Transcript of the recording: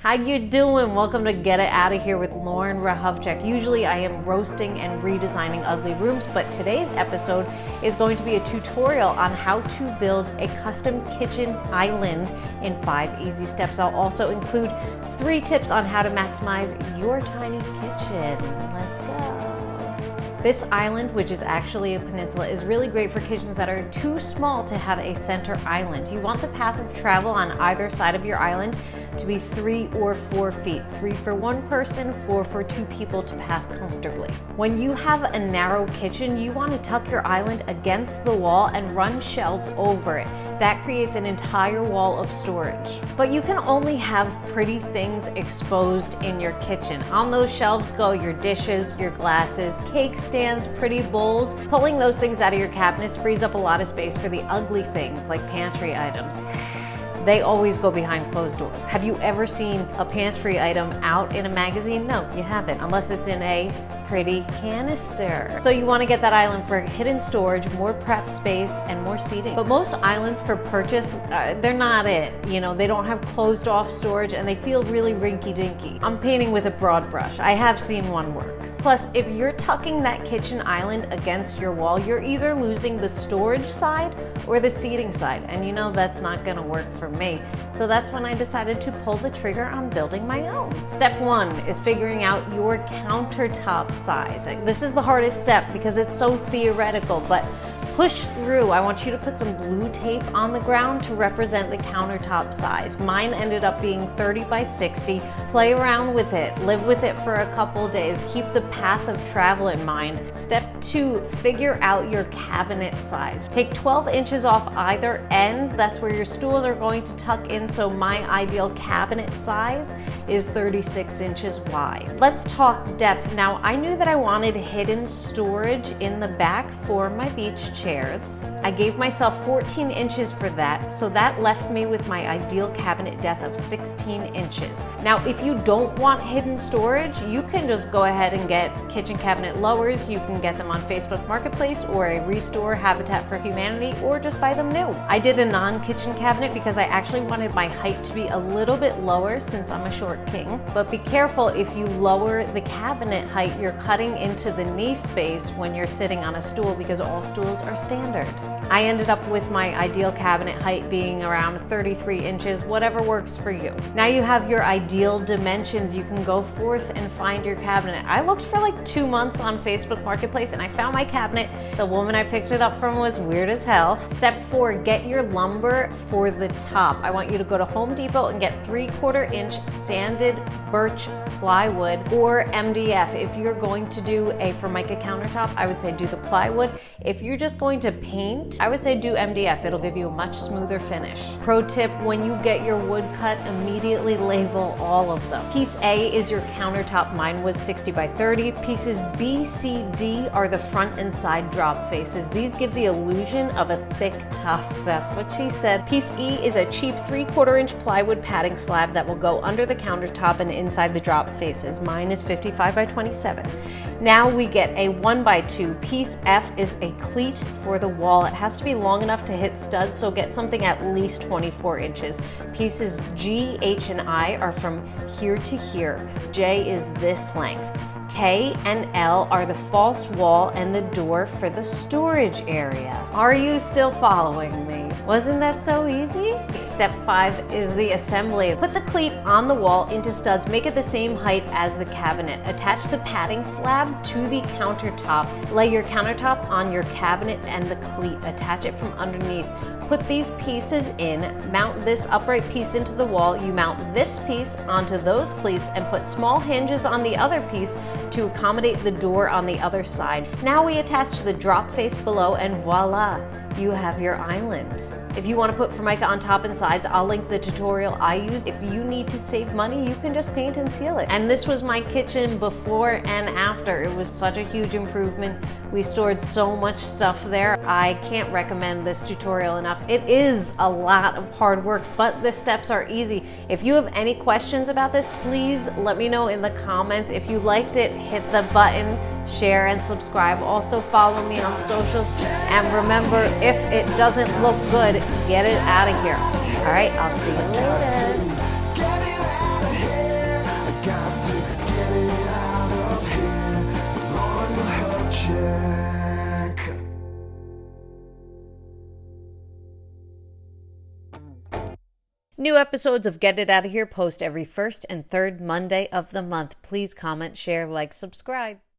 How you doing? Welcome to Get It Out of Here with Lauren Rahovchek. Usually I am roasting and redesigning ugly rooms, but today's episode is going to be a tutorial on how to build a custom kitchen island in 5 easy steps. I'll also include 3 tips on how to maximize your tiny kitchen. Let's go. This island, which is actually a peninsula, is really great for kitchens that are too small to have a center island. You want the path of travel on either side of your island to be 3 or 4 feet. 3 for 1 person, 4 for 2 people to pass comfortably. When you have a narrow kitchen, you want to tuck your island against the wall and run shelves over it. That creates an entire wall of storage. But you can only have pretty things exposed in your kitchen. On those shelves go your dishes, your glasses, cake stands, pretty bowls. Pulling those things out of your cabinets frees up a lot of space for the ugly things like pantry items. They always go behind closed doors. Have you ever seen a pantry item out in a magazine? No, you haven't, unless it's in a pretty canister. So you want to get that island for hidden storage, more prep space, and more seating. But most islands for purchase, they're not it. You know, they don't have closed off storage and they feel really rinky-dinky. I'm painting with a broad brush. I have seen one work. Plus, if you're tucking that kitchen island against your wall, you're either losing the storage side or the seating side. And you know that's not gonna work for me. So that's when I decided to pull the trigger on building my own. Step 1 is figuring out your countertop size. This is the hardest step because it's so theoretical, but push through. I want you to put some blue tape on the ground to represent the countertop size. Mine ended up being 30 by 60. Play around with it. Live with it for a couple days. Keep the path of travel in mind. Step 2, figure out your cabinet size. Take 12 inches off either end. That's where your stools are going to tuck in. So my ideal cabinet size is 36 inches wide. Let's talk depth. Now, I knew that I wanted hidden storage in the back for my beach chair. I gave myself 14 inches for that, so that left me with my ideal cabinet depth of 16 inches. Now, if you don't want hidden storage, you can just go ahead and get kitchen cabinet lowers. You can get them on Facebook Marketplace or a Restore Habitat for Humanity, or just buy them new. I did a non-kitchen cabinet because I actually wanted my height to be a little bit lower since I'm a short king. But be careful, if you lower the cabinet height, you're cutting into the knee space when you're sitting on a stool, because all stools are standard. I ended up with my ideal cabinet height being around 33 inches, whatever works for you. Now you have your ideal dimensions. You can go forth and find your cabinet. I looked for like 2 months on Facebook Marketplace and I found my cabinet. The woman I picked it up from was weird as hell. Step 4, get your lumber for the top. I want you to go to Home Depot and get 3/4 inch sanded birch plywood or MDF. If you're going to do a Formica countertop, I would say do the plywood. If you're just going to paint, I would say do MDF. It'll give you a much smoother finish. Pro tip, when you get your wood cut, immediately label all of them. Piece A is your countertop. Mine was 60 by 30. Pieces B, C, D are the front and side drop faces. These give the illusion of a thick tuff. That's what she said. Piece E is a cheap 3/4 inch plywood padding slab that will go under the countertop and inside the drop faces. Mine is 55 by 27. Now we get a 1 by 2. Piece F is a cleat for the wall. It has to be long enough to hit studs, so get something at least 24 inches. Pieces G, H, and I are from here to here. J is this length. K and L are the false wall and the door for the storage area. Are you still following me? Wasn't that so easy? Step 5 is the assembly. Put the cleat on the wall into studs. Make it the same height as the cabinet. Attach the padding slab to the countertop. Lay your countertop on your cabinet and the cleat. Attach it from underneath. Put these pieces in, mount this upright piece into the wall. You mount this piece onto those cleats and put small hinges on the other piece to accommodate the door on the other side. Now we attach the drop face below and voila, you have your island. If you want to put Formica on top and sides, I'll link the tutorial I use. If you need to save money, you can just paint and seal it. And this was my kitchen before and after. It was such a huge improvement. We stored so much stuff there. I can't recommend this tutorial enough. It is a lot of hard work, but the steps are easy. If you have any questions about this, please let me know in the comments. If you liked it, hit the button, share, and subscribe. Also follow me on socials. And remember, if it doesn't look good, get it out of here. All right, I'll see you later. Got to get it out of here. Lauren will help check. New episodes of Get It Out of Here post every first and third Monday of the month. Please comment, share, like, subscribe.